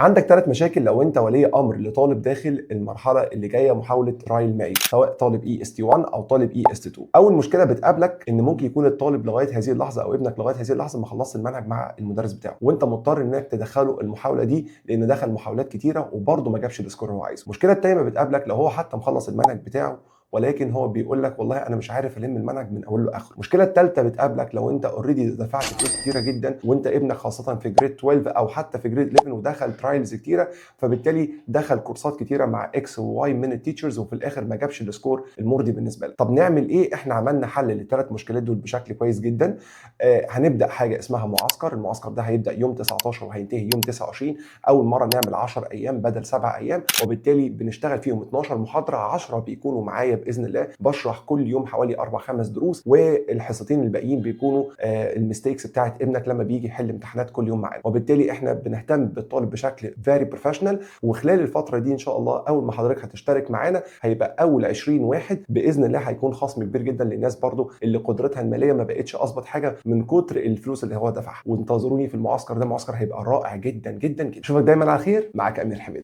عندك 3 مشاكل لو انت ولي امر لطالب داخل المرحله اللي جايه محاوله ترايل معي، سواء طالب اي اس تي 1 او طالب اي اس تي 2. اول مشكله بتقابلك ان ممكن يكون الطالب لغايه هذه اللحظه او ابنك لغايه هذه اللحظه ما خلصش المنهج مع المدرس بتاعه، وانت مضطر انك تدخله المحاوله دي لان دخل محاولات كتيره وبرده ما جابش السكور اللي هو عايزه. المشكله الثانيه بتقابلك لو هو حتى مخلص المنهج بتاعه ولكن هو بيقول لك والله انا مش عارف الم المنهج من اوله لاخره. المشكله الثالثه بتقابلك لو انت اوريدي دفعت فلوس كتيره جدا وانت ابنك خاصه في جريد 12 او حتى في جريد 11 ودخل ترايلز كتيره، فبالتالي دخل كورسات كتيره مع اكس وواي من التيتشرز وفي الاخر ما جابش السكور المرضي بالنسبه لك. طب نعمل ايه؟ احنا عملنا حل للثلاث مشكلات دول بشكل كويس جدا. هنبدا حاجه اسمها معسكر. المعسكر ده هيبدا يوم 19 وهينتهي يوم 29. اول مره نعمل 10 ايام بدل 7 ايام، وبالتالي بنشتغل فيهم 12 محاضره، 10 بيكونوا معايا باذن الله بشرح كل يوم حوالي 4 5 دروس، والحصتين الباقيين بيكونوا الميستيكس بتاعت ابنك لما بيجي يحل امتحانات كل يوم معانا. وبالتالي احنا بنهتم بالطالب بشكل فيري بروفيشنال. وخلال الفتره دي ان شاء الله اول ما حضرتك هتشترك معانا هيبقى اول 20 واحد باذن الله هيكون خصم كبير جدا للناس برضو اللي قدرتها الماليه ما بقتش اظبط حاجه من كتر الفلوس اللي هو دفعها. وانتظروني في المعسكر ده، معسكر هيبقى رائع جدا جدا جدا. اشوفك دايما على خير. معاك امين الحميد.